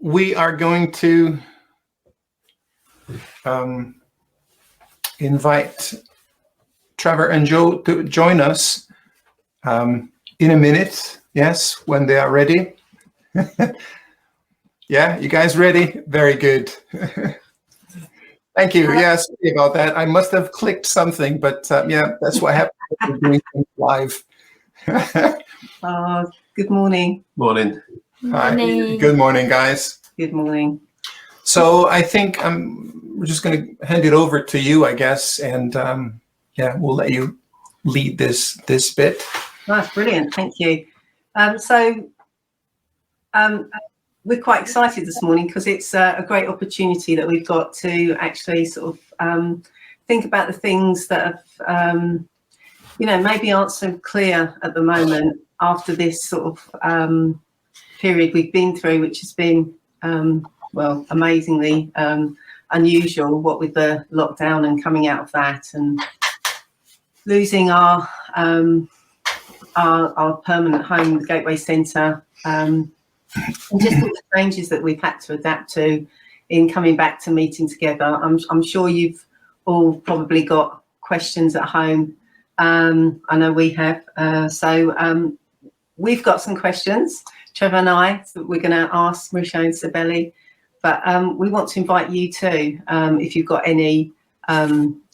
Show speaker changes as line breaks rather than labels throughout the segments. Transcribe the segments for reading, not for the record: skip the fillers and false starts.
we are going to invite Trevor and Joe to join us in a minute. Yes, when they are ready. Yeah, you guys ready? Very good. Thank you. Yeah, sorry about that. I must have clicked something, but yeah, that's what happens when we're doing things live.
Good morning.
Morning.
Hi. Good morning, guys.
Good morning.
So I think we're just going to hand it over to you, I guess, and yeah, we'll let you lead this bit.
That's brilliant. Thank you. We're quite excited this morning because it's a great opportunity that we've got to actually sort of think about the things that have, maybe aren't so clear at the moment after this sort of period we've been through, which has been, amazingly unusual, what with the lockdown and coming out of that and losing our permanent home, the Gateway Centre, and just all the changes that we've had to adapt to in coming back to meeting together. I'm sure you've all probably got questions at home. I know we have. So we've got some questions, Trevor and I, that we're going to ask Mauricio and Sibele. But we want to invite you too, if you've got any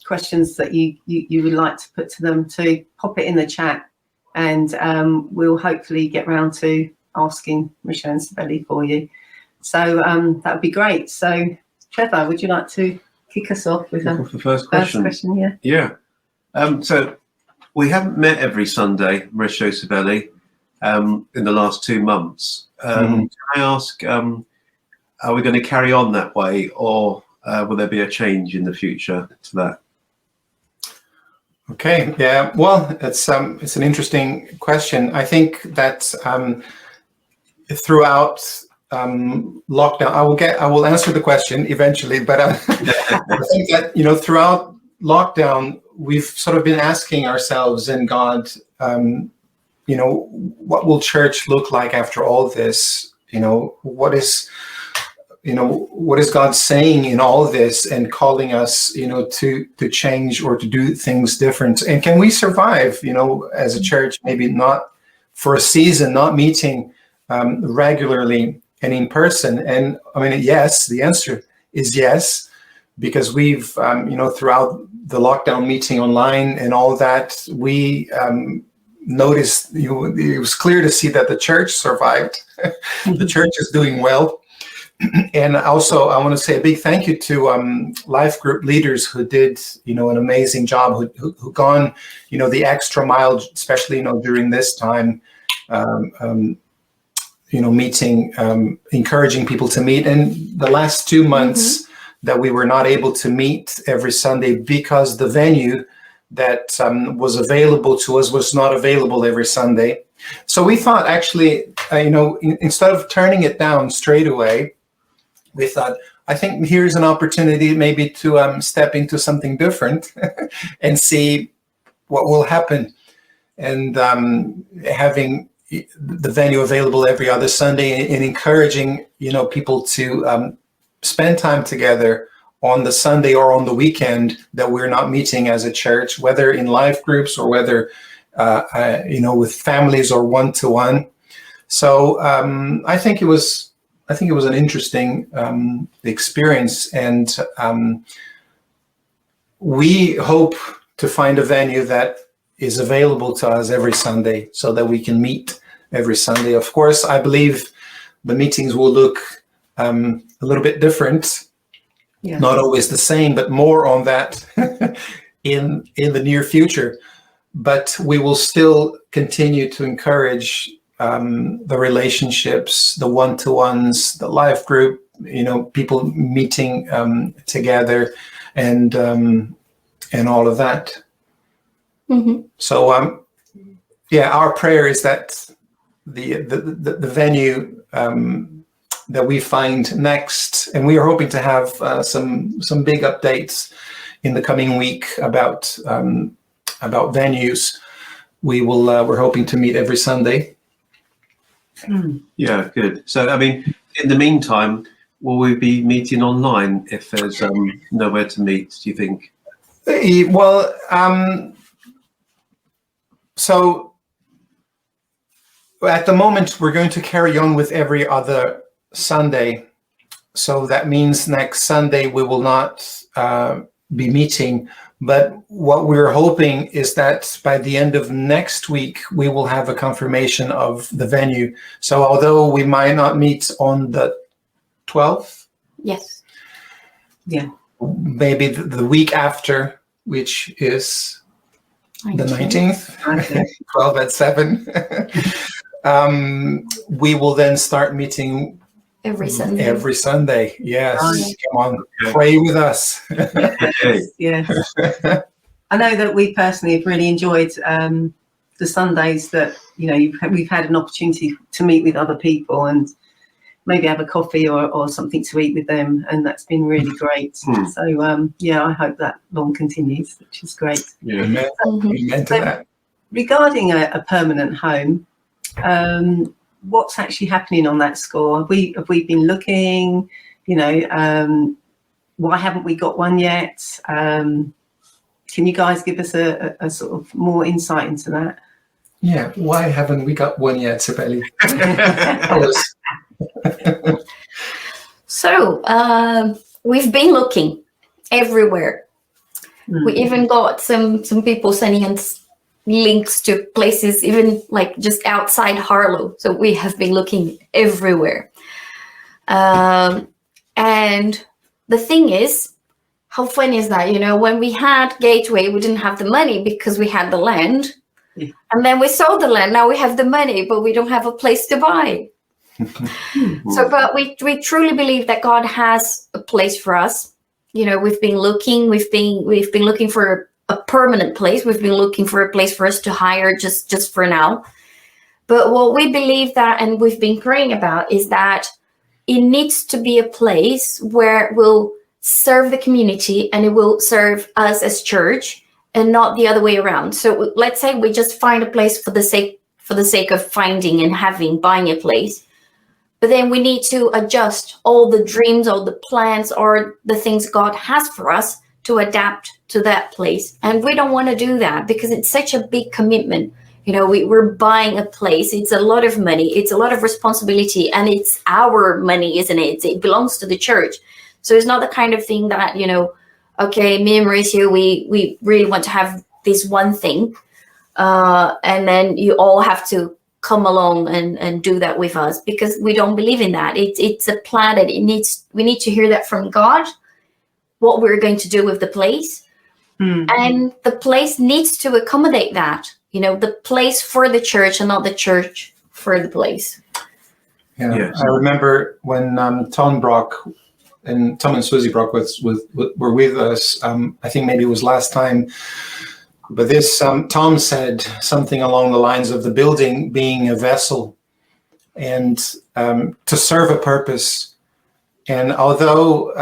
questions that you would like to put to them, to pop it in the chat, and we'll hopefully get round to asking Mauricio and Sibele for you. So that would be great. So Trevor, would you like to kick us off with
the first question? Yeah. So we haven't met every Sunday, Mauricio Sibele, in the last 2 months. Can I ask, are we going to carry on that way, or will there be a change in the future to that?
Okay. Yeah. Well, it's an interesting question. I think that throughout lockdown, I will answer the question eventually, but I think that throughout lockdown, we've sort of been asking ourselves and God, what will church look like after all this? What is God saying in all of this and calling us, to change or to do things different? And can we survive, as a church, maybe not for a season, not meeting regularly and in person? And I mean, yes, the answer is yes, because we've, throughout the lockdown meeting online and all that, we noticed, it was clear to see that the church survived. The church is doing well. And also, I want to say a big thank you to life group leaders who did, an amazing job, who gone, the extra mile, especially, during this time, meeting, encouraging people to meet. And the last 2 months that we were not able to meet every Sunday because the venue that was available to us was not available every Sunday. So we thought, actually, instead of turning it down straight away, we thought, I think here's an opportunity maybe to step into something different and see what will happen. And having the venue available every other Sunday and encouraging, people to spend time together on the Sunday or on the weekend that we're not meeting as a church, whether in life groups or whether, with families or one-to-one. So I think it was an interesting experience, and we hope to find a venue that is available to us every Sunday so that we can meet every Sunday. Of course, I believe the meetings will look a little bit different, not always the same, but more on that in the near future. But we will still continue to encourage the relationships, the one-to-ones, the life group, people meeting together, and all of that. So our prayer is that the venue that we find next, and we are hoping to have some big updates in the coming week about venues. We're hoping to meet every Sunday.
Yeah, good. So, I mean, in the meantime, will we be meeting online if there's nowhere to meet, do you think?
Well, so at the moment, we're going to carry on with every other Sunday. So that means next Sunday we will not be meeting. But what we're hoping is that by the end of next week, we will have a confirmation of the venue. So although we might not meet on the 12th,
Yes.
Yeah.
maybe the week after, which is the 19th, 12 at 7, we will then start meeting
Every Sunday.
Every Sunday, yes.
Right.
Come on, pray with us.
Yes. I know that we personally have really enjoyed the Sundays that, you know, we've had an opportunity to meet with other people and maybe have a coffee or something to eat with them, and that's been really great. So yeah, I hope that long continues, which is great.
Yeah.
Amen. Amen to that.
Regarding a permanent home, what's actually happening on that score? Have we been looking? You know, why haven't we got one yet? Can you guys give us a sort of more insight into that?
Yeah, why haven't we got one yet, Sibele?
So we've been looking everywhere. We even got some people sending us links to places even like just outside Harlow. So we have been looking everywhere. And the thing is, how funny is that? You know, when we had Gateway, we didn't have the money because we had the land.
Yeah.
And then we sold the land. Now we have the money, but we don't have a place to buy. So, but we truly believe that God has a place for us. You know, we've been looking for a permanent place. We've been looking for a place for us to hire just for now. But what we believe that, and we've been praying about, is that it needs to be a place where we'll serve the community and it will serve us as church and not the other way around. So let's say we just find a place for the sake of finding and buying a place. But then we need to adjust all the dreams, all the plans, or the things God has for us to adapt to that place. And we don't want to do that because it's such a big commitment. You know, we're buying a place. It's a lot of money. It's a lot of responsibility. And it's our money, isn't it? It belongs to the church. So it's not the kind of thing that, you know, okay, me and Mauricio, we really want to have this one thing. And then you all have to come along and do that with us, because we don't believe in that. It's a plan that we need to hear that from God, what we're going to do with the place. And the place needs to accommodate that, you know, the place for the church and not the church for the place.
Yeah,
Yes.
I remember when Tom and Susie Brock were with us. I think maybe it was last time. But this, Tom said something along the lines of the building being a vessel and to serve a purpose. And although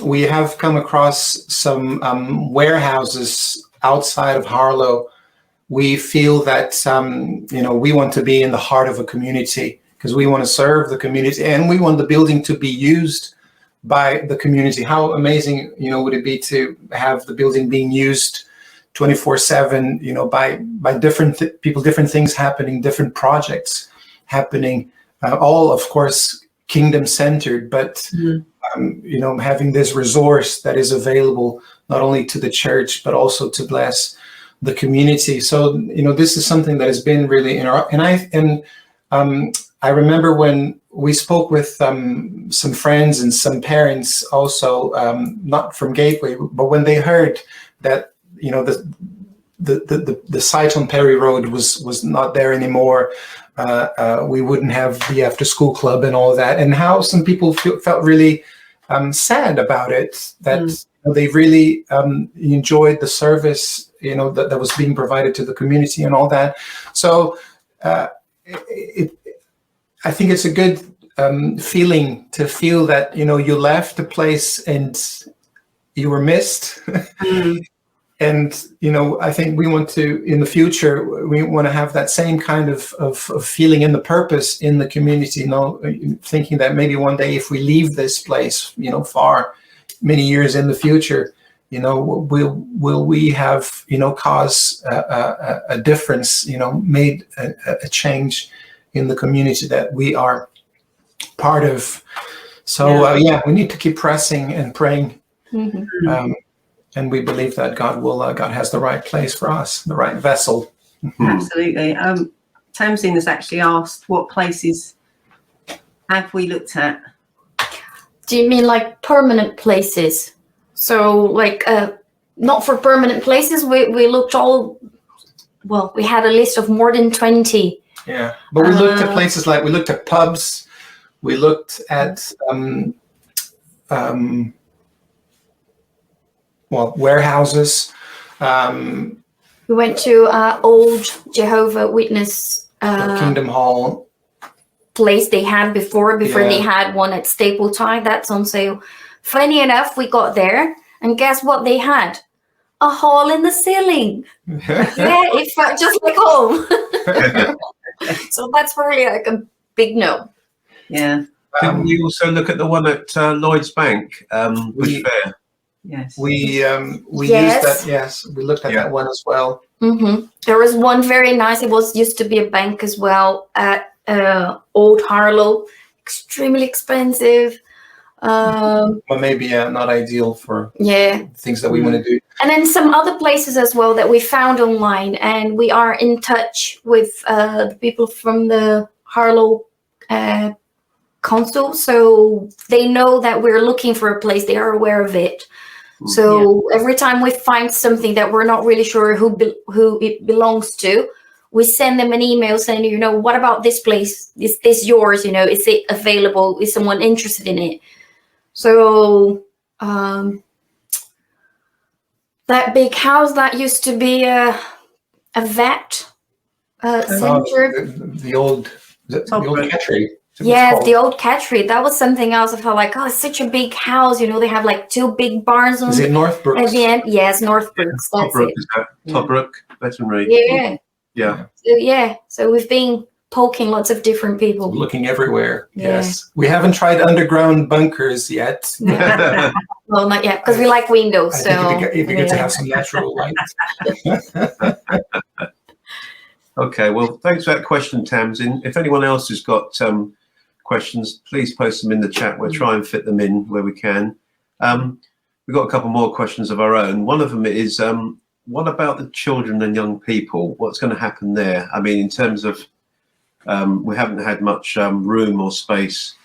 we have come across some warehouses outside of Harlow, we feel that, you know, we want to be in the heart of a community because we want to serve the community and we want the building to be used by the community. How amazing, you know, would it be to have the building being used 24/7, you know, by different people, different things happening, different projects happening, all of course kingdom centered, but you know, having this resource that is available not only to the church but also to bless the community. So, you know, this is something that has been really in our, I remember when we spoke with some friends and some parents also, not from Gateway, but when they heard that, you know, the site on Perry Road was not there anymore. We wouldn't have the after school club and all that, and how some people felt really sad about it, that you know, they really enjoyed the service, you know, that was being provided to the community and all that. So I think it's a good feeling to feel that, you know, you left the place and you were missed. And, you know, I think we want to, in the future, we want to have that same kind of feeling in the purpose in the community, you know, thinking that maybe one day if we leave this place, you know, far, many years in the future, you know, will we have, you know, cause a difference, you know, made a change in the community that we are part of. So, we need to keep pressing and praying. And we believe that God has the right place for us, the right vessel.
Absolutely. Tamsin has actually asked, what places have we looked at?
Do you mean like permanent places? So like not for permanent places, we looked we had a list of more than 20.
Yeah, but we looked at places like, we looked at pubs, we looked at warehouses.
We went to old Jehovah Witness
Kingdom Hall
place they had before they had one at Stapleton. That's on sale. Funny enough, we got there and guess what they had? A hole in the ceiling. It felt just like home. So that's really like a big no.
Yeah.
Didn't you also look at the one at Lloyd's Bank, Bush Fair?
Yes.
We used that. Yes, we looked at that one as well.
There was one very nice. It used to be a bank as well at Old Harlow. Extremely expensive.
But maybe not ideal for things that we want to do.
And then some other places as well that we found online, and we are in touch with the people from the Harlow Council, so they know that we're looking for a place. They are aware of it. So every time we find something that we're not really sure who it belongs to, we send them an email saying, you know, what about this place? Is this yours? You know, is it available? Is someone interested in it? So that big house that used to be a vet center.
The old cattery.
Yeah, the old cattery. That was something else. I felt like, oh, it's such a big house. You know, they have like 2 big barns on
Is it Northbrook?
at the end. Yes, Northbrooks. That's
Tobruk,
it.
is that Tobruk veterinary?
Yeah. So we've been poking lots of different people.
Looking everywhere. Yes. We haven't tried underground bunkers yet.
Well, not yet, because we like windows.
I
So
think it'd be good to have some natural light.
Okay, well, thanks for that question, Tamsin. If anyone else has got questions, please post them in the chat. We'll try and fit them in where we can. We've got a couple more questions of our own. One of them is, what about the children and young people? What's going to happen there? I mean, in terms of, we haven't had much room or space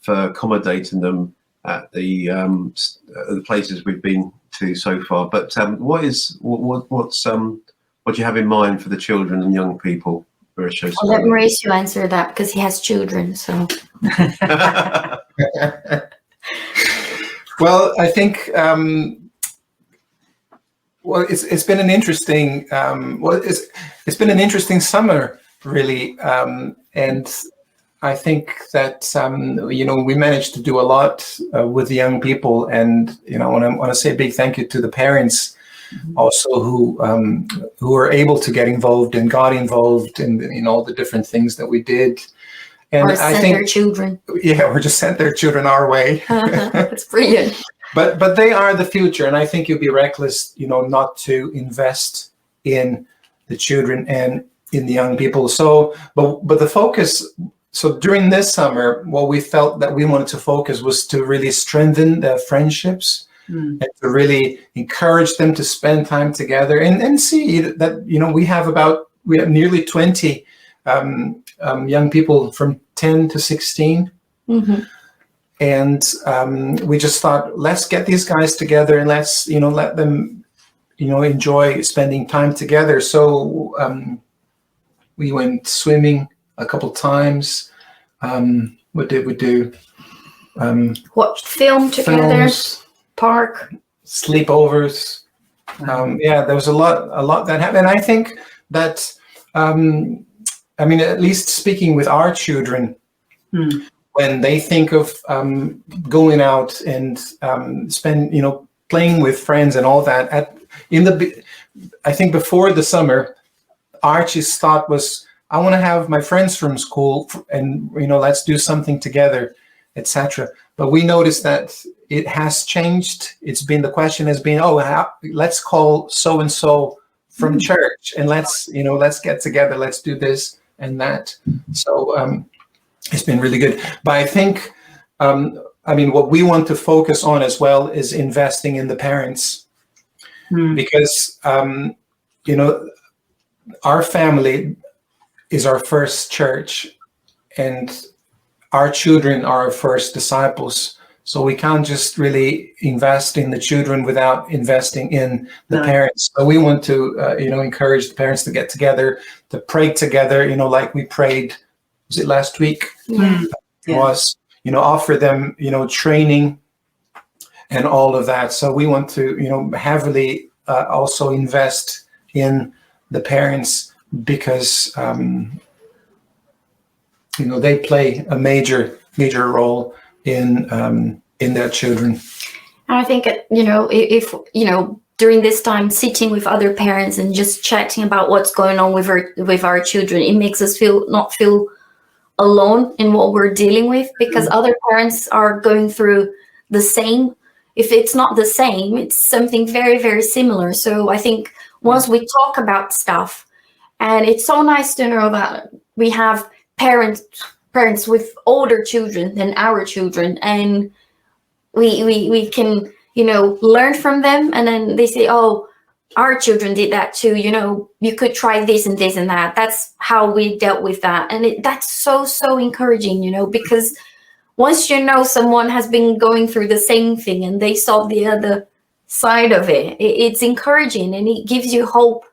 for accommodating them at the places we've been to so far. But what do you have in mind for the children and young people?
I'll let Mauricio answer that because he has children. So.
Well, I think it's been an interesting it's been an interesting summer, really, and I think that you know, we managed to do a lot with the young people, and you know, I want to say a big thank you to the parents. Also, who are able to get involved and got involved in all the different things that we did, and
or send their children.
Or just sent their children our way.
That's brilliant.
But they are the future, and I think you'd be reckless, you know, not to invest in the children and in the young people. So, but the focus. So during this summer, what we felt that we wanted to focus was to really strengthen the friendships. And to really encourage them to spend time together and see that, you know, we have nearly 20 young people from 10 to 16. And we just thought, let's get these guys together and let's, you know, let them, you know, enjoy spending time together. So we went swimming a couple times. What did we do?
Watched film together.
Films,
park,
sleepovers. There was a lot that happened. And I think that, I mean, at least speaking with our children, when they think of going out and spend, you know, playing with friends and all that, I think before the summer, Archie's thought was, I want to have my friends from school and, let's do something together, etc. But we noticed that it has changed. The question has been, let's call so-and-so from church and let's get together, let's do this and that. So it's been really good. But I think, what we want to focus on as well is investing in the parents, because, our family is our first church and our children are our first disciples. So we can't just really invest in the children without investing in the parents. So we want to, encourage the parents to get together, to pray together, like we prayed, was it last week?
Yeah.
Was, offer them, training and all of that. So we want to, heavily also invest in the parents because, they play a major role in their children.
And I think, if during this time sitting with other parents and just chatting about what's going on with our children, it makes us not feel alone in what we're dealing with, because other parents are going through the same. If it's not the same, it's something very, very similar. So I think once we talk about stuff, and it's so nice to know that we have parents with older children than our children, and we can learn from them, and then they say, oh, our children did that too, you could try this and this and that. That's how we dealt with that. And that's so encouraging, because once someone has been going through the same thing and they saw the other side of it, it's encouraging and it gives you hope.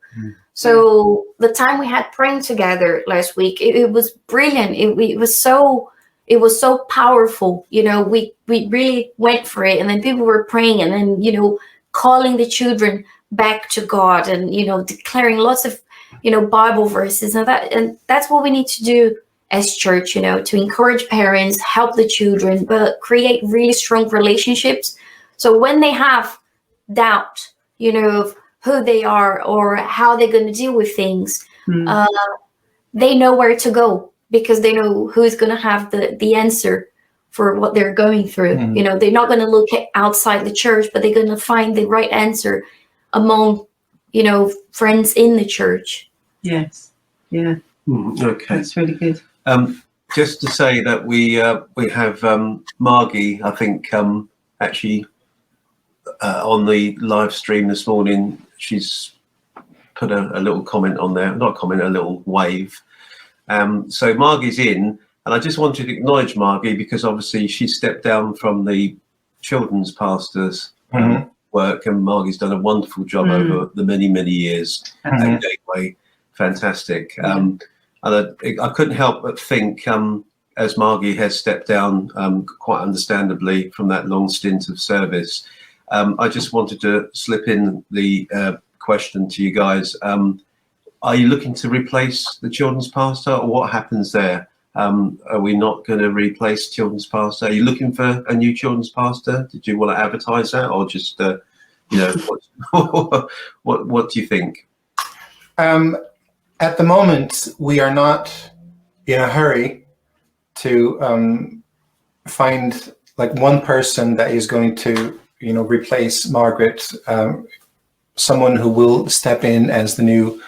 So the time we had praying together last week, it was brilliant. It was so powerful. We really went for it, and then people were praying, and then calling the children back to God, and declaring lots of Bible verses, and that's what we need to do as church. To encourage parents, help the children, but create really strong relationships. So when they have doubt, of who they are or how they're going to deal with things, they know where to go, because they know who's going to have the answer for what they're going through. They're not going to look outside the church, but they're going to find the right answer among, friends in the church.
Yes. Yeah.
Okay.
That's really good.
Just to say that we have Margie, I think, actually on the live stream this morning. She's put a little comment on there, not a comment, a little wave. So Margie's in, and I just wanted to acknowledge Margie, because obviously she stepped down from the children's pastor's work, and Margie's done a wonderful job over the many years at Gateway. Fantastic. And I couldn't help but think, as Margie has stepped down quite understandably from that long stint of service, I just wanted to slip in the question to you guys. Are you looking to replace the children's pastor, or what happens there? Are we not going to replace children's pastor? Are you looking for a new children's pastor? Did you want to advertise that, or just, what do you think?
At the moment, we are not in a hurry to find like one person that is going to, replace Margaret, someone who will step in as the new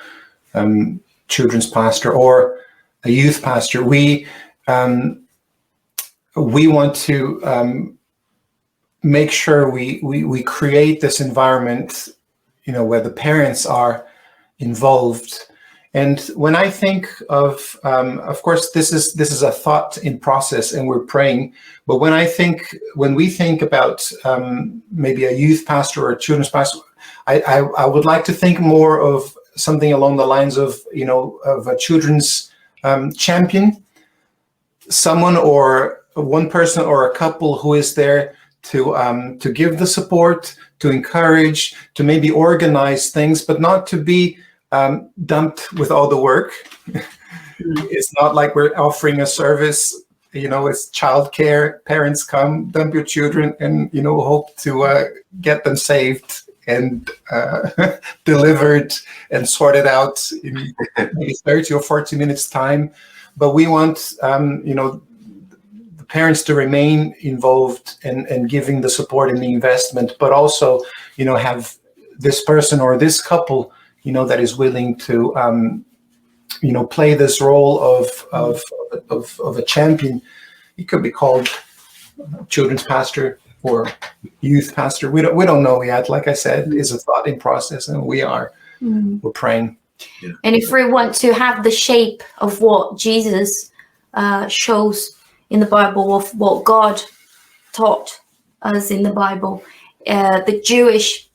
children's pastor or a youth pastor. We want to make sure we create this environment, where the parents are involved. And when I think of course, this is a thought in process, and we're praying. But when we think about maybe a youth pastor or a children's pastor, I would like to think more of something along the lines of of a children's champion, someone or one person or a couple who is there to give the support, to encourage, to maybe organize things, but not to be dumped with all the work. It's not like we're offering a service, it's childcare. Parents come, dump your children, and hope to get them saved and delivered and sorted out in maybe 30 or 40 minutes time. But we want, the parents to remain involved and giving the support and the investment, but also, have this person or this couple, that is willing to, play this role of a champion. It could be called children's pastor or youth pastor. We don't know yet. Like I said, it's a thought in process, and we're praying.
Yeah.
And if we want to have the shape of what Jesus shows in the Bible, of what God taught us in the Bible, the Jewish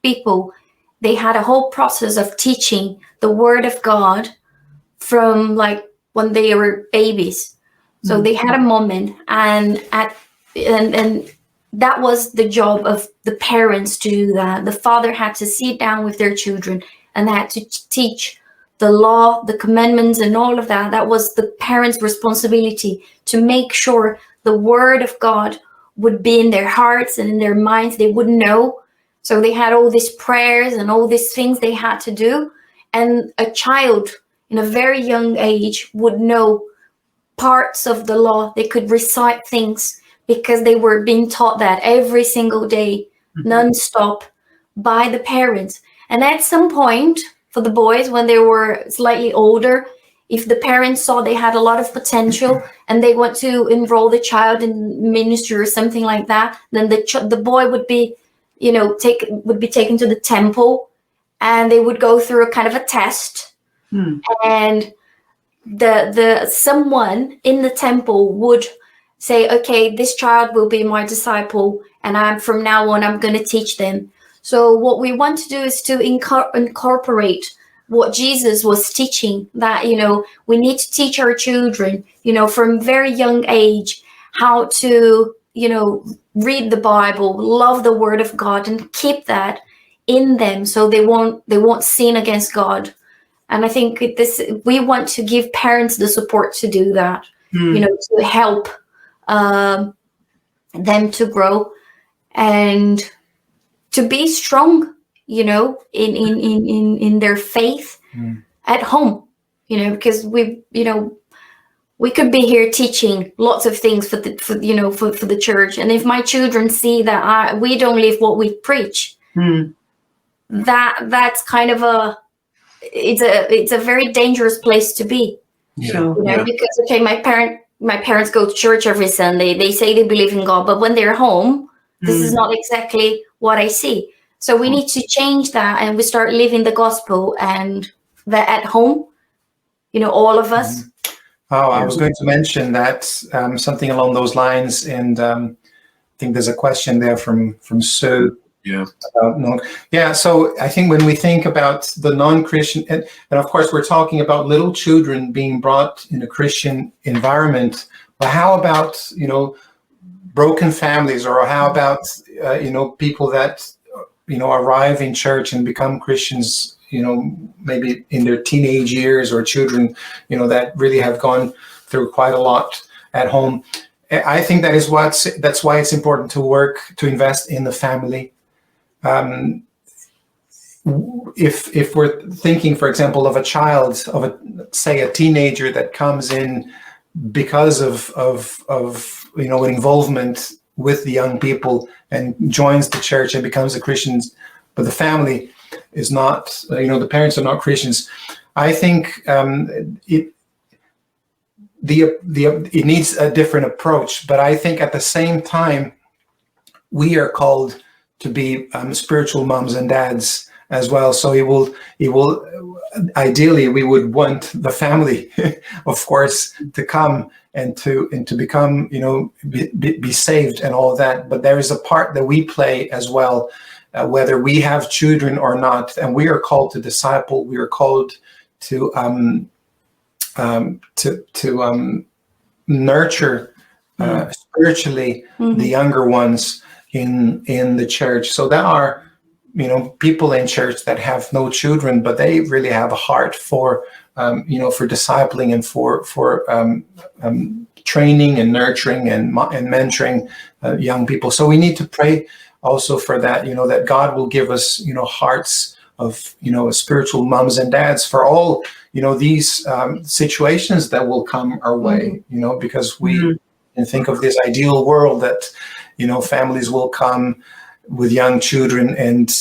people, they had a whole process of teaching the Word of God from like when they were babies. So they had a moment, and that was the job of the parents to do that. The father had to sit down with their children and had to teach the law, the commandments, and all of that. That was the parents' responsibility, to make sure the Word of God would be in their hearts and in their minds. They would know. So they had all these prayers and all these things they had to do. And a child in a very young age would know parts of the law. They could recite things because they were being taught that every single day, non-stop, by the parents. And at some point, for the boys, when they were slightly older, if the parents saw they had a lot of potential and they want to enroll the child in ministry or something like that, then the boy would be, taken to the temple, and they would go through a kind of a test. And the someone in the temple would say, okay, this child will be my disciple, and from now on I'm going to teach them. So what we want to do is to incorporate what Jesus was teaching, that, we need to teach our children, from very young age, how to, read the Bible, love the Word of God, and keep that in them so they won't sin against God. And I think we want to give parents the support to do that, to help them to grow and to be strong, in their faith at home, because we could be here teaching lots of things for the church, and if my children see that we don't live what we preach, that's kind of it's a very dangerous place to be. Because okay, my parents go to church every Sunday. They say they believe in God, but when they're home, this is not exactly what I see. So we need to change that, and we start living the gospel, and that at home, all of us.
Oh, I was going to mention that something along those lines, and I think there's a question there from Sue. So I think when we think about the non-Christian, and of course we're talking about little children being brought in a Christian environment, but how about, broken families, or how about, people that, arrive in church and become Christians, maybe in their teenage years, or children, that really have gone through quite a lot at home. I think that's why it's important to invest in the family. If we're thinking, for example, of a child, say a teenager that comes in because of an involvement with the young people and joins the church and becomes a Christian, but the family is not, the parents are not Christians. I think it needs a different approach, but I think at the same time, we are called to be spiritual moms and dads as well. So it will ideally, we would want the family, of course, to come and to become, be saved and all of that. But there is a part that we play as well, whether we have children or not, and we are called to disciple. We are called to nurture spiritually the younger ones in the church. So there are, people in church that have no children, but they really have a heart for for discipling and for training and nurturing and mentoring young people. So we need to pray also for that, that God will give us, hearts of, spiritual moms and dads for all, these situations that will come our way, because we can think of this ideal world that, families will come with young children and,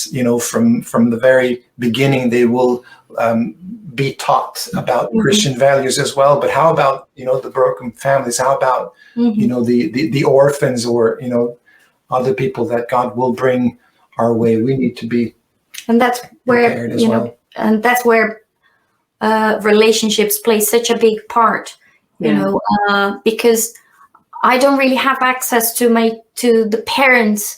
from the very beginning, they will be taught about Christian values as well. But how about, the broken families? How about, the orphans or, other people that God will bring our way? We need to be
that's where,
well.
and that's where relationships play such a big part, because I don't really have access to the parents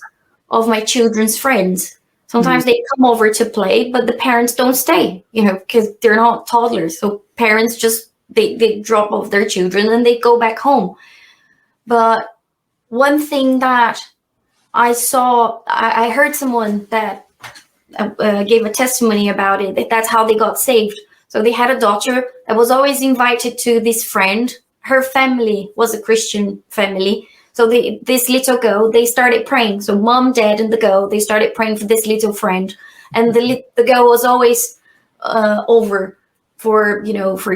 of my children's friends. Sometimes they come over to play, but the parents don't stay, because they're not toddlers. So parents just, they drop off their children and they go back home. But one thing that I saw, I heard someone that gave a testimony about it, that's how they got saved. So they had a daughter that was always invited to this friend. Her family was a Christian family. So this little girl, they started praying. So mom, dad, and the girl, they started praying for this little friend. And the girl was always over for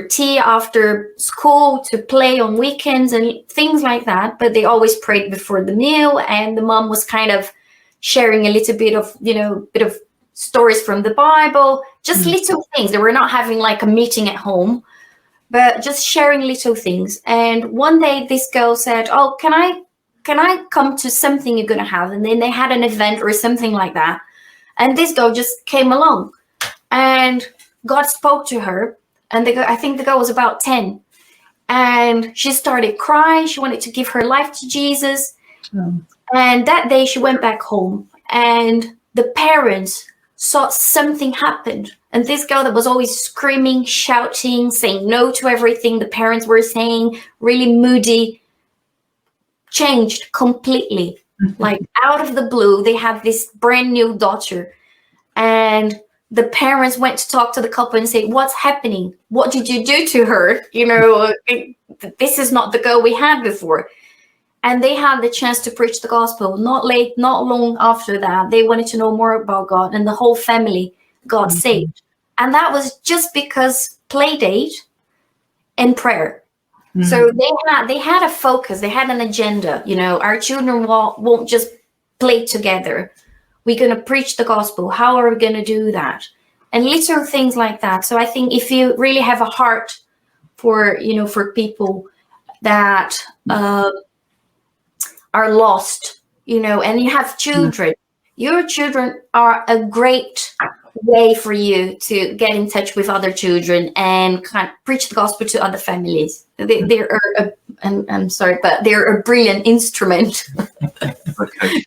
tea after school, to play on weekends and things like that. But they always prayed before the meal. And the mom was kind of sharing a little bit of stories from the Bible, just little things. They were not having like a meeting at home, but just sharing little things. And one day this girl said, "Oh, can I come to something you're going to have?" And then they had an event or something like that. And this girl just came along, and God spoke to her. And I think the girl was about 10. And she started crying. She wanted to give her life to Jesus. And that day she went back home, and the parents saw something happened. And this girl that was always screaming, shouting, saying no to everything the parents were saying, really moody, changed completely. Like out of the blue, they had this brand new daughter. And the parents went to talk to the couple and say, "What's happening? What did you do to her? This is not the girl we had before." And they had the chance to preach the gospel. Not long after that, they wanted to know more about God, and the whole family got saved. And that was just because play date and prayer. So they had a focus, they had an agenda. Our children won't just play together. We're going to preach the gospel. How are we going to do that? And little things like that. So I think if you really have a heart for people that are lost, and you have children, your children are a great way for you to get in touch with other children and kind of preach the gospel to other families. They are I'm sorry, but they're a brilliant instrument.
Okay.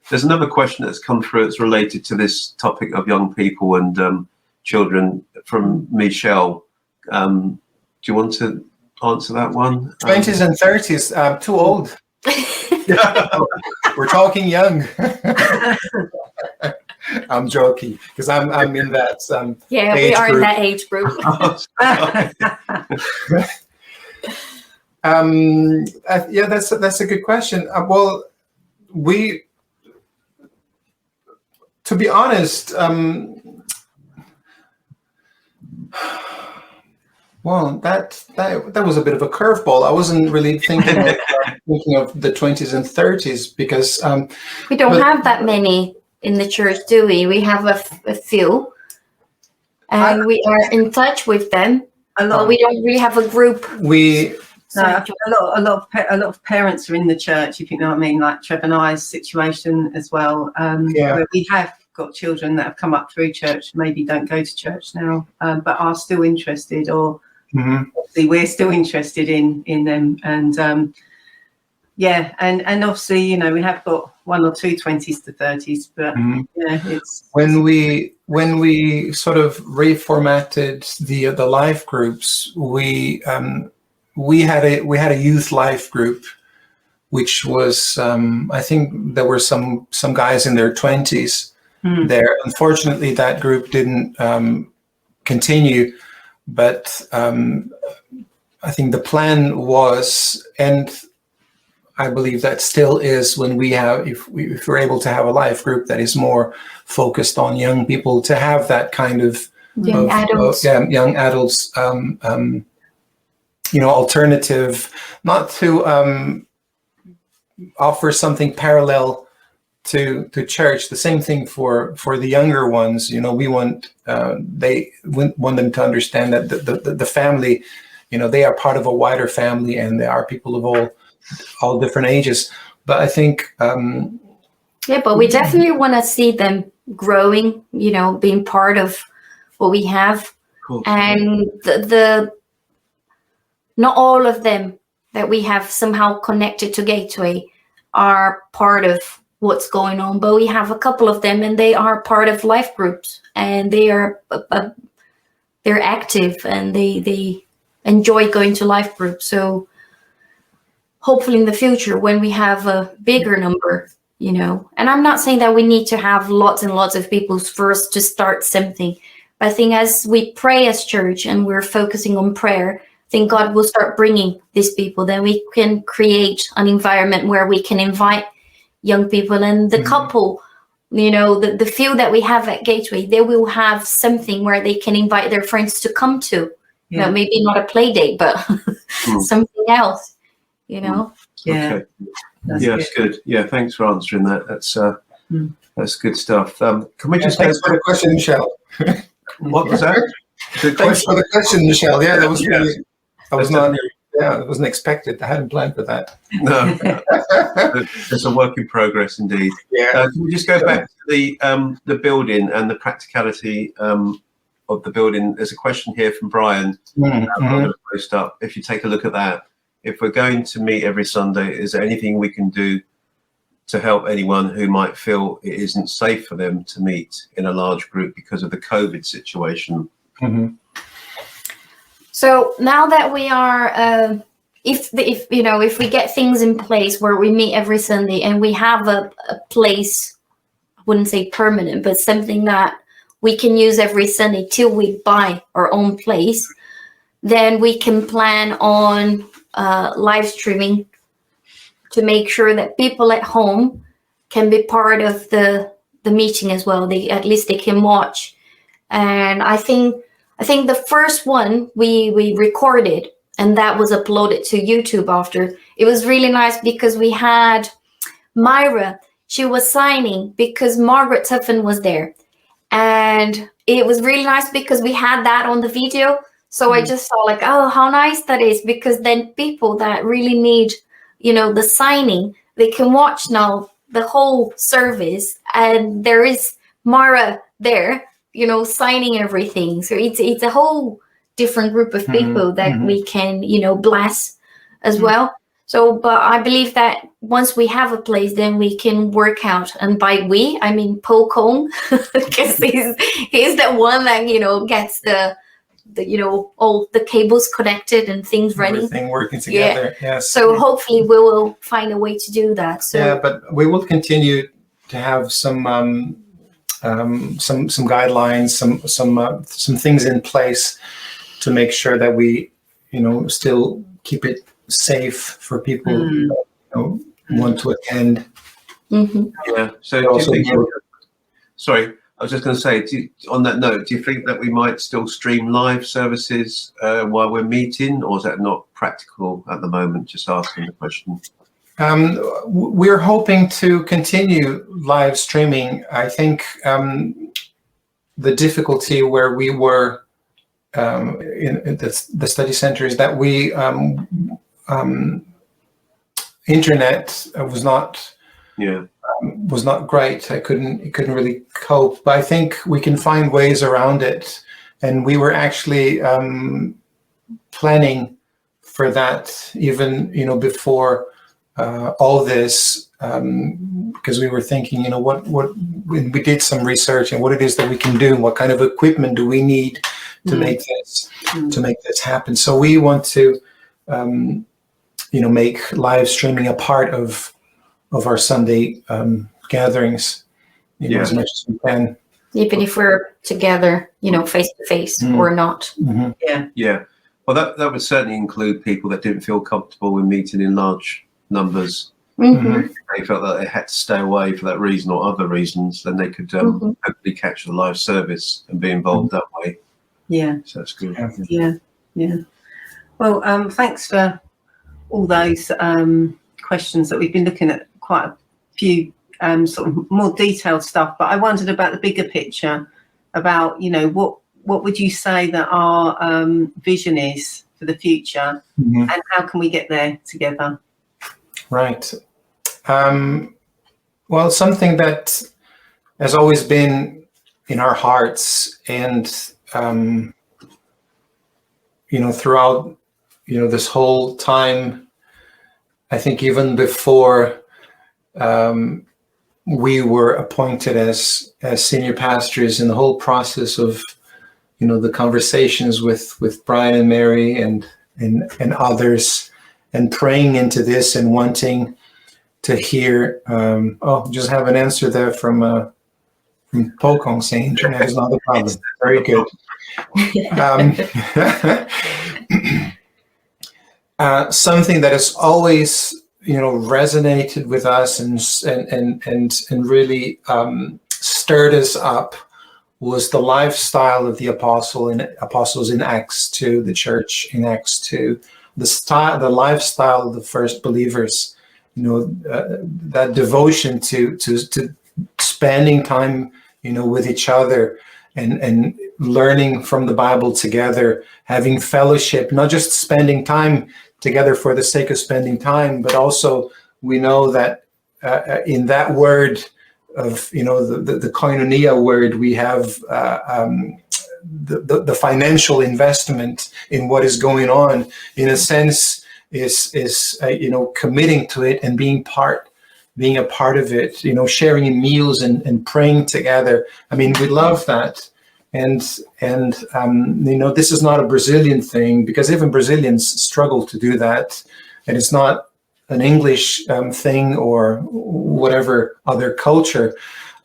There's another question that's come through. It's related to this topic of young people and children, from Michelle. Do you want to answer that one?
20s and 30s, too old. We're talking young. I'm joking, because I'm in that
we are
group.
in that age group.
That's a good question. To be honest, that was a bit of a curveball. I wasn't really thinking of the 20s and 30s, because
we don't have that many in the church, do we? We have a few, and we are in touch with them. But we don't really have a group.
A lot of parents are in the church, if you know what I mean, like Trevor and I's situation as well. Where we have got children that have come up through church, maybe don't go to church now, but are still interested, or obviously we're still interested in them. And and obviously, we have got one or two 20s to 30s, but it's
when we sort of reformatted the life groups, we had a youth life group, which was I think there were some guys in their 20s there. Unfortunately, that group didn't continue, but I think the plan was, and I believe that still is, when we have, if we're able to have a life group that is more focused on young people, to have that kind of
young adults,
young adults, alternative, not to offer something parallel to church. The same thing for the younger ones. We want want them to understand that the family, they are part of a wider family, and they are people of all different ages. But I think
but we definitely want to see them growing, being part of what we have.
Cool.
And the not all of them that we have somehow connected to Gateway are part of what's going on, but we have a couple of them, and they are part of life groups, and they are they're active, and they enjoy going to life groups. So hopefully in the future, when we have a bigger number, and I'm not saying that we need to have lots and lots of people first to start something, but I think as we pray as church and we're focusing on prayer, I think God will start bringing these people. Then we can create an environment where we can invite young people, and the couple, the few that we have at Gateway, they will have something where they can invite their friends to come to. Maybe not a play date, but something else.
Yeah.
Okay. That's good. Yeah, thanks for answering that. That's good stuff. Can we just
thanks for the question, Michelle.
What was that?
Thanks for the question, Michelle. Yeah, that was really. It wasn't expected. I hadn't planned for that.
No, it's a work in progress indeed.
Yeah.
Can we just go back to the building and the practicality of the building? There's a question here from Brian. I'm going to post up. If you take a look at that, if we're going to meet every Sunday, is there anything we can do to help anyone who might feel it isn't safe for them to meet in a large group because of the COVID situation?
So now that we are, if we get things in place where we meet every Sunday, and we have a place, I wouldn't say permanent, but something that we can use every Sunday till we buy our own place, then we can plan on live streaming to make sure that people at home can be part of the meeting as well. At least they can watch. And I think the first one we recorded, and that was uploaded to YouTube after. It was really nice because we had Myra. She was signing because Margaret Tuffin was there. And it was really nice because we had that on the video. So I just saw oh, how nice that is, because then people that really need, the signing, they can watch now the whole service, and there is Mara there, signing everything. So it's a whole different group of people that we can, bless as well. So, but I believe that once we have a place, then we can work out. And by we, I mean Po Kong, because he's the one that, gets the all the cables connected and things running.
Everything working together.
Yeah.
Yes.
So hopefully we will find a way to do that. So
yeah, but we will continue to have some guidelines, some things in place to make sure that we, still keep it safe for people who want to attend.
Yeah. So do you think, sorry, I was just going to say, on that note, do you think that we might still stream live services while we're meeting, or is that not practical at the moment? Just asking the question.
We're hoping to continue live streaming. I think the difficulty where we were in the study center is that we internet was not great. It couldn't really cope. But I think we can find ways around it, and we were actually planning for that even before all this, because we were thinking, what we did some research and what it is that we can do, what kind of equipment do we need to make this happen. So we want to make live streaming a part of our Sunday gatherings, as much as we can.
even if we're together, face to face or not.
Yeah.
Well, that would certainly include people that didn't feel comfortable with meeting in large numbers. They felt that they had to stay away for that reason or other reasons, then they could hopefully catch the live service and be involved that way.
Yeah.
So that's good.
Yeah. Well, thanks for all those questions that we've been looking at, quite a few sort of more detailed stuff, but I wondered about the bigger picture, about, what would you say that our vision is for the future, and how can we get there together?
Right. Well, something that has always been in our hearts, and throughout this whole time, I think even before we were appointed as senior pastors, in the whole process of the conversations with Brian and Mary and others, and praying into this and wanting to hear. Just have an answer there from Pokong saying internet is not a problem. Very good. Something that has always resonated with us and really stirred us up was the lifestyle of the apostles in Acts 2, the church in Acts 2, the lifestyle of the first believers, that devotion to spending time with each other, and learning from the Bible together, having fellowship, not just spending time together for the sake of spending time, but also we know that in that word of the koinonia word, we have the financial investment in what is going on, in a sense, is committing to it and being a part of it, sharing in meals and praying together. I mean, we love that. And this is not a Brazilian thing, because even Brazilians struggle to do that. And it's not an English thing or whatever other culture,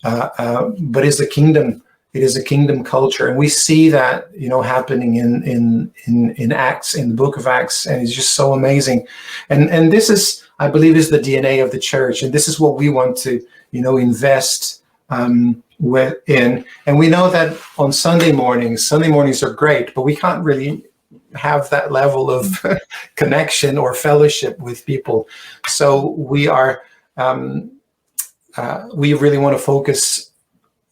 but it's a kingdom. It is a kingdom culture, and we see that happening in Acts, in the book of Acts, and it's just so amazing. And this is, I believe, is the DNA of the church, and this is what we want to invest in. And we know that on Sunday mornings are great, but we can't really have that level of connection or fellowship with people. So we are we really want to focus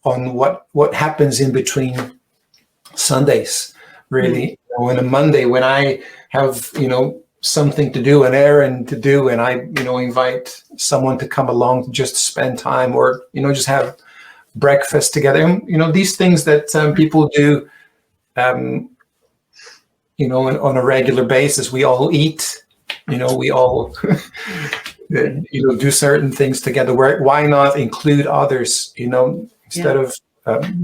on what happens in between Sundays, really. On a Monday, when I have something to do, an errand to do, and I invite someone to come along to just spend time, or just have breakfast together, these things that people do on a regular basis. We all eat, we all do certain things together. Why not include others, instead of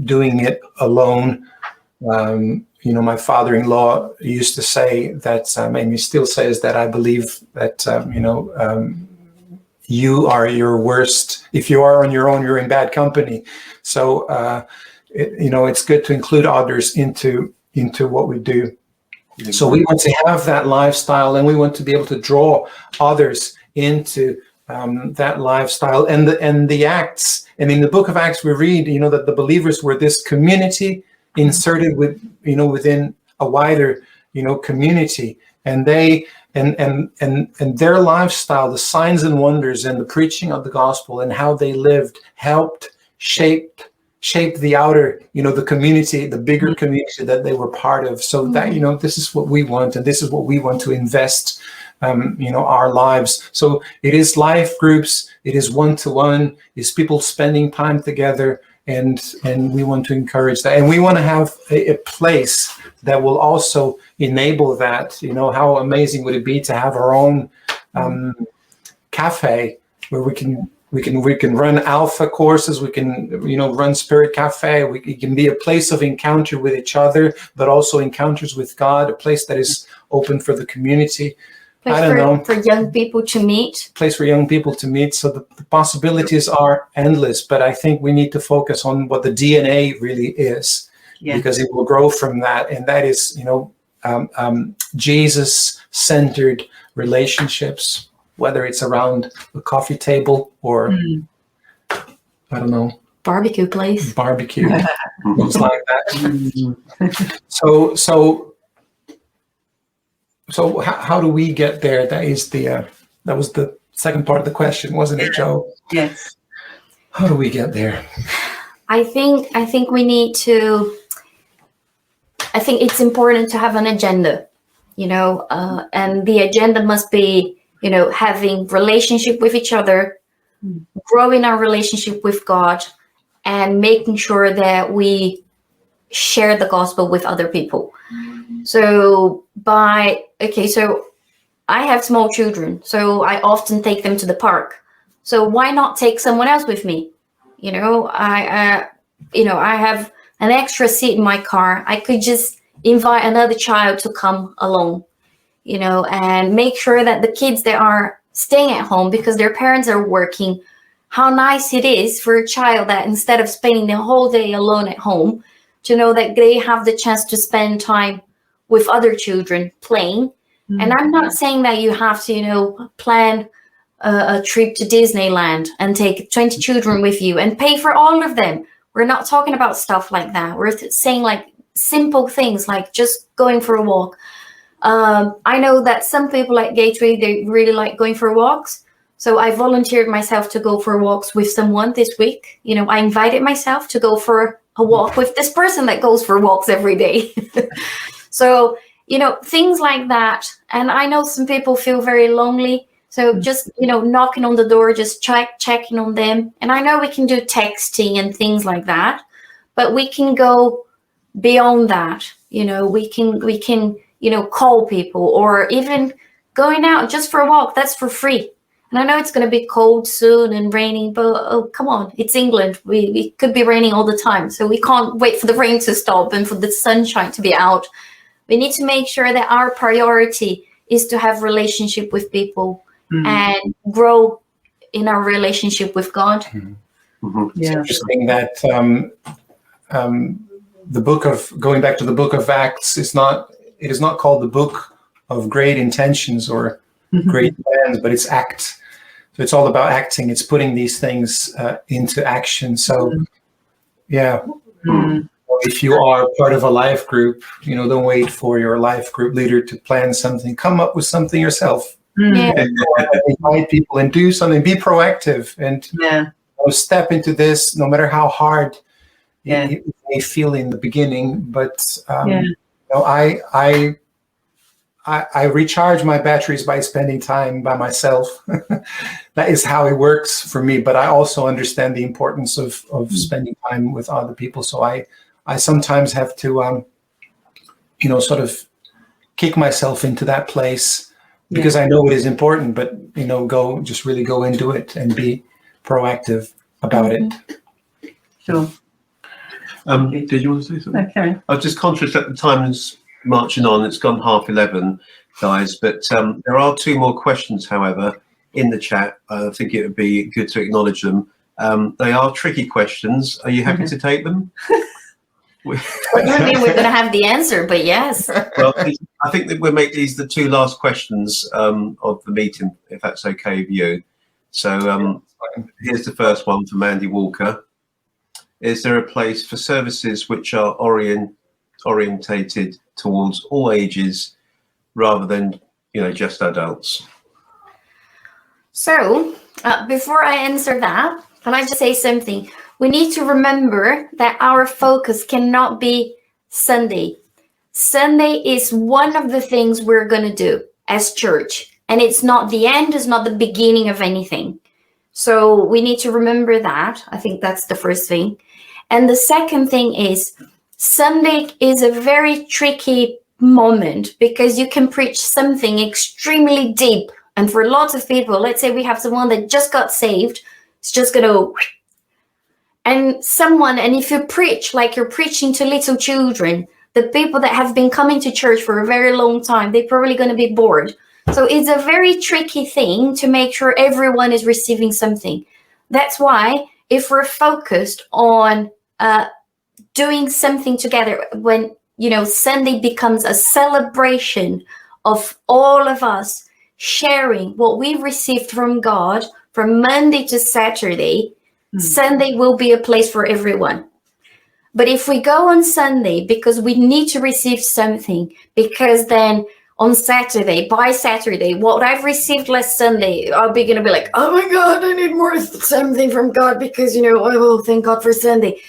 doing it alone? My father-in-law used to say that, and he still says that, I believe that, you are your worst. If you are on your own, you're in bad company. So, it's good to include others into what we do. So we want to have that lifestyle, and we want to be able to draw others into that lifestyle. And the Acts, and in the book of Acts, we read, that the believers were this community inserted within a wider, community, and they and their lifestyle, the signs and wonders and the preaching of the gospel and how they lived helped shape the outer, the community, the bigger community that they were part of. So that, this is what we want, and this is what we want to invest, our lives. So it is life groups, it is one-to-one, it's people spending time together, and we want to encourage that. And we want to have a place that will also enable that. How amazing would it be to have our own cafe where we can run alpha courses, we can run Spirit Cafe, it can be a place of encounter with each other, but also encounters with God, a place that is open for the community. I don't know.
For young people to meet.
Place for young people to meet. So the possibilities are endless, but I think we need to focus on what the DNA really is, because it will grow from that. And that is, Jesus-centered relationships, whether it's around the coffee table or, I don't know,
barbecue place.
Barbecue. Things like that. So how do we get there? That was the second part of the question, wasn't it, Joe?
Yes.
How do we get there?
I think we need to. I think it's important to have an agenda, and the agenda must be, having relationship with each other, growing our relationship with God, and making sure that we share the gospel with other people. So I have small children, so I often take them to the park. So why not take someone else with me? I have an extra seat in my car. I could just invite another child to come along, and make sure that the kids that are staying at home because their parents are working, how nice it is for a child that instead of spending the whole day alone at home, to know that they have the chance to spend time with other children playing. And I'm not saying that you have to, plan a trip to Disneyland and take 20 children with you and pay for all of them. We're not talking about stuff like that. We're saying like simple things like just going for a walk. I know that some people at Gateway, they really like going for walks. So I volunteered myself to go for walks with someone this week. I invited myself to go for a walk with this person that goes for walks every day. So, things like that. And I know some people feel very lonely. So just, knocking on the door, just checking on them. And I know we can do texting and things like that, but we can go beyond that. We can, call people, or even going out just for a walk. That's for free. And I know it's going to be cold soon and raining, but oh, come on, it's England. We could be raining all the time. So we can't wait for the rain to stop and for the sunshine to be out. We need to make sure that our priority is to have relationship with people and grow in our relationship with God.
It's interesting that going back to the book of Acts is not called the book of great intentions or great plans, but it's act. So it's all about acting. It's putting these things into action. So, if you are part of a life group, don't wait for your life group leader to plan something. Come up with something yourself. Invite people and do something. Be proactive and step into this, no matter how hard it may feel in the beginning. But I recharge my batteries by spending time by myself. That is how it works for me. But I also understand the importance of spending time with other people. So I sometimes have to, sort of kick myself into that place because I know it is important. But go into it and be proactive about it.
Sure.
Did you want to say something?
Okay.
I was just conscious that the time is marching on. It's gone 11:30, guys. But there are two more questions, however, in the chat. I think it would be good to acknowledge them. They are tricky questions. Are you happy to take them?
I don't mean we're going to have the answer, but yes.
Well, I think that we'll make these the two last questions of the meeting, if that's okay with you. So here's the first one from Andy Walker. Is there a place for services which are orientated towards all ages rather than, just adults?
So before I answer that, can I just say something? We need to remember that our focus cannot be Sunday. Sunday is one of the things we're going to do as church. And it's not the end, it's not the beginning of anything. So we need to remember that. I think that's the first thing. And the second thing is Sunday is a very tricky moment because you can preach something extremely deep. And for lots of people, let's say we have someone that just got saved, it's just going to... And if you preach like you're preaching to little children, the people that have been coming to church for a very long time, they're probably going to be bored. So it's a very tricky thing to make sure everyone is receiving something. That's why if we're focused on doing something together, when, Sunday becomes a celebration of all of us sharing what we received from God from Monday to Saturday, Sunday will be a place for everyone. But if we go on Sunday because we need to receive something, because then on Saturday, by Saturday, what I've received last Sunday, I'll be going to be like, oh my God, I need more something from God because, oh, thank God for Sunday.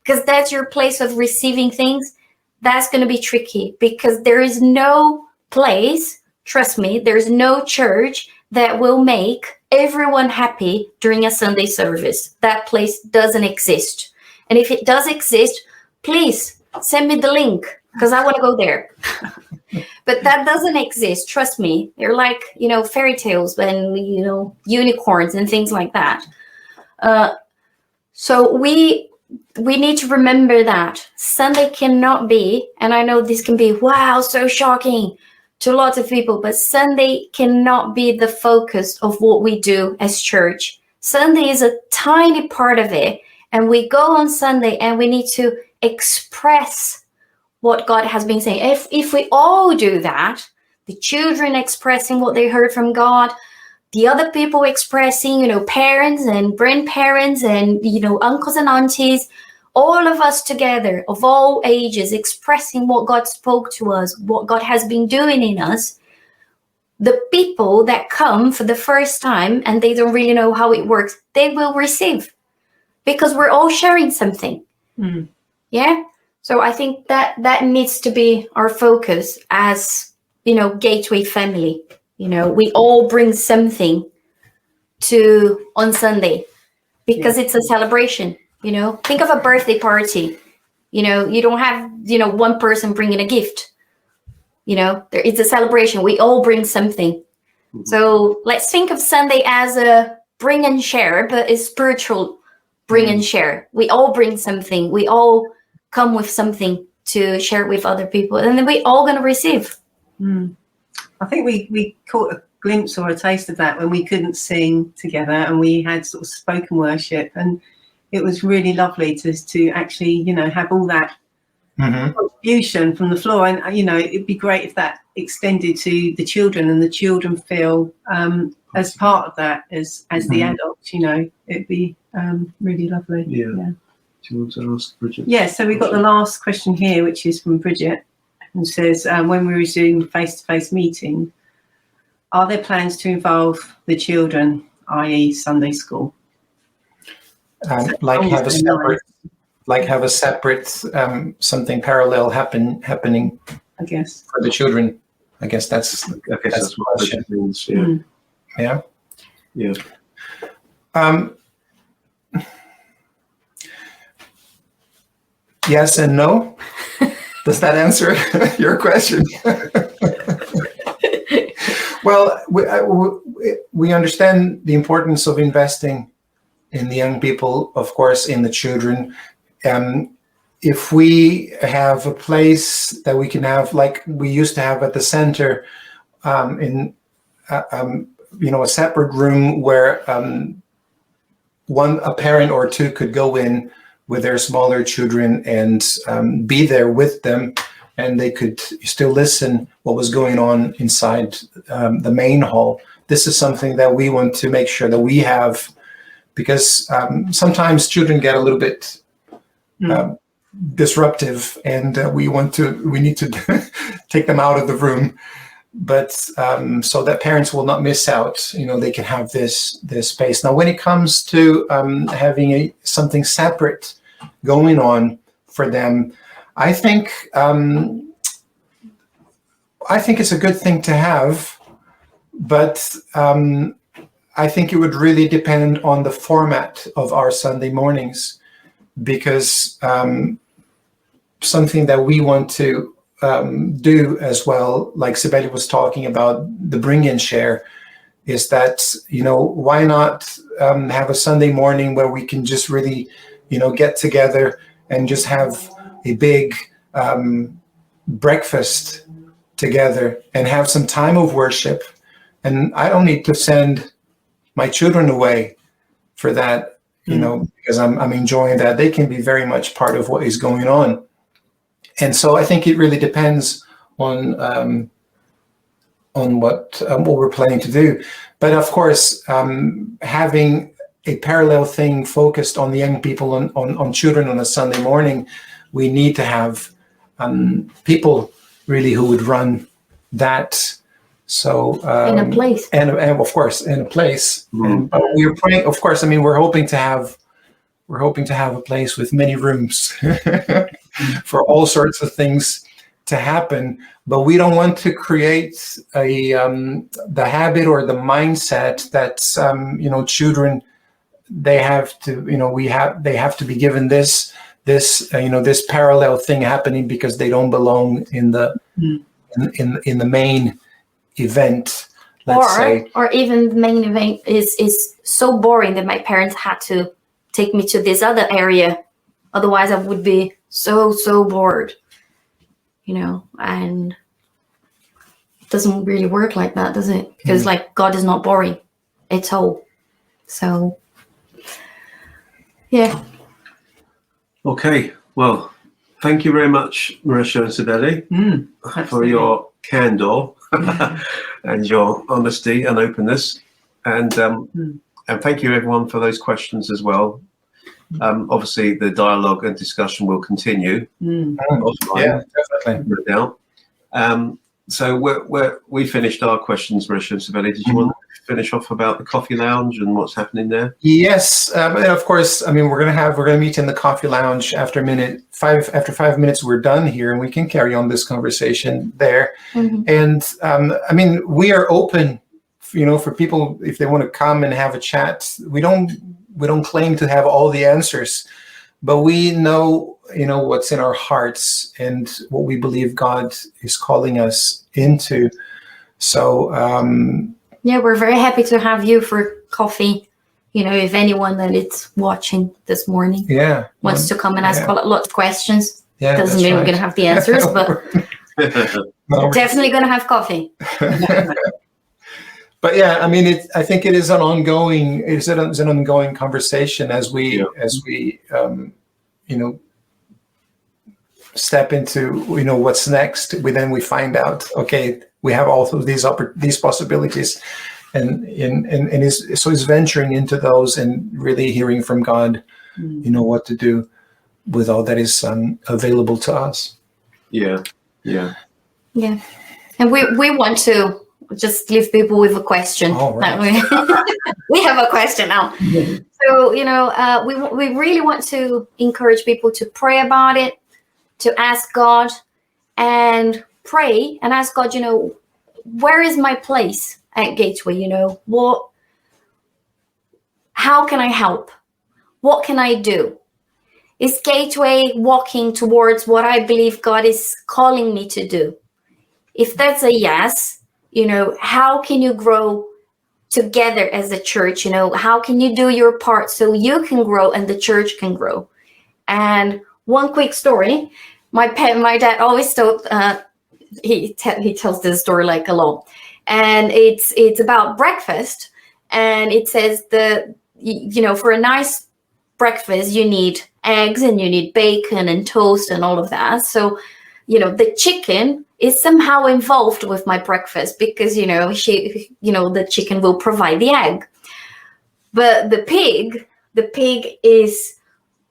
Because that's your place of receiving things. That's going to be tricky because there is no place, trust me, there's no church that will make everyone happy during a Sunday service. That place doesn't exist. And if it does exist, please send me the link because I want to go there. But that doesn't exist. Trust me. They're like, fairy tales and, unicorns and things like that. So we need to remember that Sunday cannot be, and I know this can be, wow, so shocking to lots of people, but Sunday cannot be the focus of what we do as church. Sunday is a tiny part of it. And we go on Sunday and we need to express what God has been saying. If we all do that, the children expressing what they heard from God, the other people expressing, parents and grandparents and, uncles and aunties, all of us together of all ages expressing what God spoke to us, what God has been doing in us. The people that come for the first time and they don't really know how it works, they will receive. Because we're all sharing something. Yeah. So I think that needs to be our focus as, Gateway family. We all bring something on Sunday because it's a celebration. Think of a birthday party. You don't have, one person bringing a gift. It's a celebration. We all bring something. So let's think of Sunday as a bring and share, but it's spiritual. Bring and share. We all bring something. We all come with something to share with other people, and then we all going to receive.
I think we caught a glimpse or a taste of that when we couldn't sing together, and we had sort of spoken worship, and it was really lovely to actually have all that contribution from the floor. And it'd be great if that extended to the children, and the children feel as part of that as the adults. It'd be really lovely.
Yeah. Do you want to ask Bridget?
Yeah, so we've got the last question here, which is from Bridget, and says, when we resume face-to-face meeting, are there plans to involve the children, i.e. Sunday school?
Have a separate something parallel happening,
I guess,
for the children. I guess that's
what it means. Yeah.
Yeah. Yes and no. Does that answer your question? Well, we understand the importance of investing in the young people, of course, in the children. If we have a place that we can have, like we used to have at the center, a separate room where a parent or two could go in with their smaller children and be there with them, and they could still listen what was going on inside the main hall. This is something that we want to make sure that we have, because sometimes children get a little bit disruptive, and we need to take them out of the room, but so that parents will not miss out. They can have this space. Now, when it comes to having something separate going on for them, I think it's a good thing to have, but I think it would really depend on the format of our Sunday mornings, because something that we want to do as well, like Sibele was talking about, the bring and share, is that, why not have a Sunday morning where we can just really, get together and just have a big breakfast together and have some time of worship and I don't need to send my children away for that, because I'm enjoying that. They can be very much part of what is going on. And so I think it really depends on what we're planning to do. But of course, having a parallel thing focused on the young people, on children on a Sunday morning, we need to have people really who would run that. So
in a place,
and of course in a place.
Mm.
And we're praying. Of course, I mean we're hoping to have a place with many rooms for all sorts of things to happen. But we don't want to create the habit or the mindset that children, they have to be given this parallel thing happening because they don't belong in the in the main event, let's say.
Or even the main event is so boring that my parents had to take me to this other area. Otherwise I would be so bored, and it doesn't really work like that, does it? Because like God is not boring at all. So yeah.
Okay, well, thank you very much, Mauricio and Sibele, for your candor and your honesty and openness, and thank you everyone for those questions as well. Obviously, the dialogue and discussion will continue. Offline,
Yeah, definitely.
no doubt. So we finished our questions, Mauricio and Sibele. Did you want to finish off about the coffee lounge and what's happening there?
Yes, and of course. I mean, we're gonna meet in the coffee lounge after 5 minutes. We're done here, and we can carry on this conversation there. And I mean, we are open, for people if they want to come and have a chat. We don't claim to have all the answers, but we know, what's in our hearts and what we believe God is calling us into. So
yeah, we're very happy to have you for coffee. If anyone that is watching this morning wants to come and ask a lot of questions, doesn't mean we're going to have the answers, but we're definitely going to have coffee.
But yeah, I mean, I think it is an ongoing conversation as we step into what's next. We find out, okay, we have all of these possibilities, and it's venturing into those and really hearing from God, what to do with all that is available to us. Yeah.
And we want to just leave people with a question.
Oh, right.
We have a question now. So we really want to encourage people to pray about it, to ask God and pray and ask God, where is my place at Gateway? How can I help? What can I do? Is Gateway walking towards what I believe God is calling me to do? If that's a yes, how can you grow together as a church? How can you do your part so you can grow and the church can grow? And one quick story, my dad always told, he tells this story like a lot, and it's about breakfast, and it says for a nice breakfast you need eggs and you need bacon and toast and all of that. So the chicken is somehow involved with my breakfast because the chicken will provide the egg, but the pig is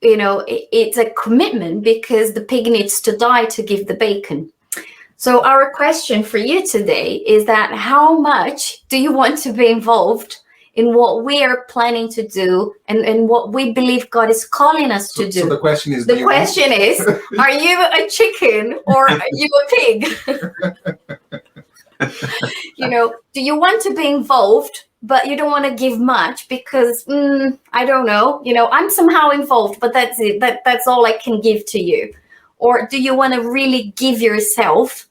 it's a commitment because the pig needs to die to give the bacon. So our question for you today is that how much do you want to be involved in what we are planning to do and what we believe God is calling us to do?
So the question is,
are you a chicken or are you a pig? Do you want to be involved, but you don't want to give much because, I don't know, I'm somehow involved, but that's it. That's all I can give to you. Or do you want to really give yourself,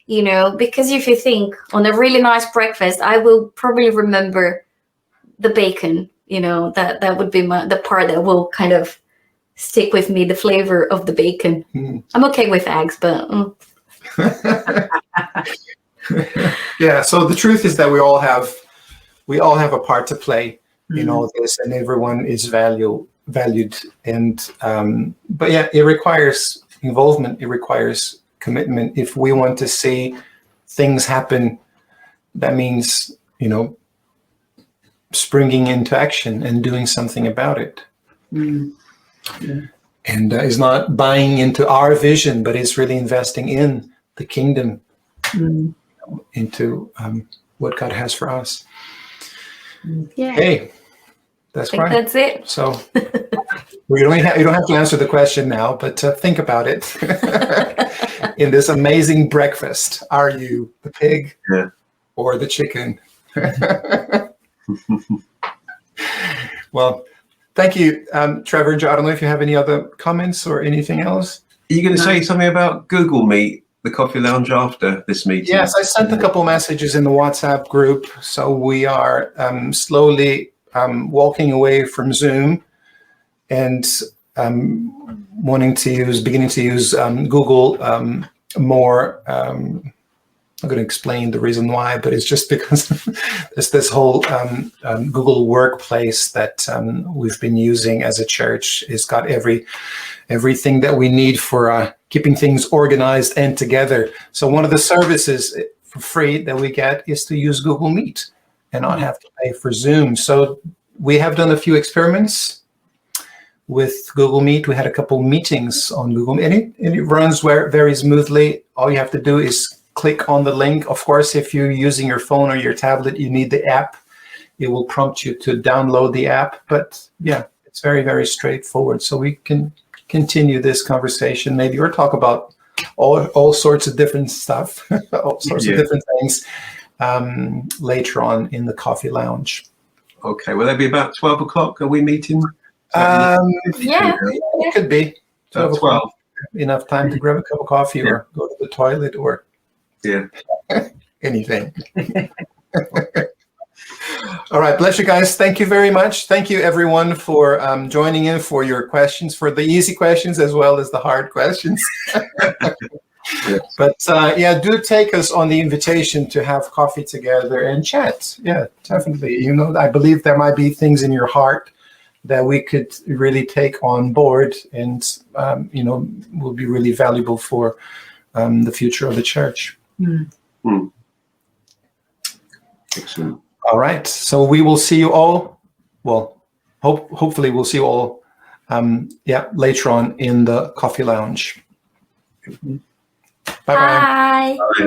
because if you think on a really nice breakfast, I will probably remember the bacon, that would be the part that will kind of stick with me, the flavor of the bacon. I'm okay with eggs, but
Yeah. So the truth is that we all have a part to play in all this, and everyone is valued. And but yeah, it requires involvement. It requires commitment. If we want to see things happen, that means, springing into action and doing something about it.
Yeah.
And it's not buying into our vision, but it's really investing in the kingdom, into what God has for us.
Yeah.
Hey, that's
I think
right.
that's it.
So you don't have to answer the question now, but think about it. In this amazing breakfast, are you the pig or the chicken? Well, thank you, Trevor and Joe. I don't know if you have any other comments or anything else.
Are you going to say something about Google Meet, the coffee lounge, after this meeting?
Yes, I sent a couple messages in the WhatsApp group. So we are slowly walking away from Zoom and beginning to use Google more. I'm going to explain the reason why, but it's just because it's this whole Google Workplace that we've been using as a church. It's got everything that we need for keeping things organized and together. So one of the services for free that we get is to use Google Meet and not have to pay for Zoom. So we have done a few experiments with Google Meet. We had a couple meetings on Google Meet, and it runs very smoothly. All you have to do is click on the link. Of course, if you're using your phone or your tablet, you need the app. It will prompt you to download the app. But yeah, it's very, very straightforward. So we can continue this conversation maybe, or talk about all sorts of different stuff, all sorts of different things later on in the coffee lounge.
Okay, will that be about 12 o'clock? Are we meeting?
It could be 12
12.
Enough time to grab a cup of coffee or go to the toilet or anything. All right, bless you guys. Thank you very much. Thank you everyone for joining in, for your questions, for the easy questions as well as the hard questions. But do take us on the invitation to have coffee together and chat. Yeah, definitely. I believe there might be things in your heart that we could really take on board and will be really valuable for the future of the church.
Excellent.
All right. So we will see you all. Well, hopefully we'll see you all later on in the coffee lounge. Bye-bye.
Bye.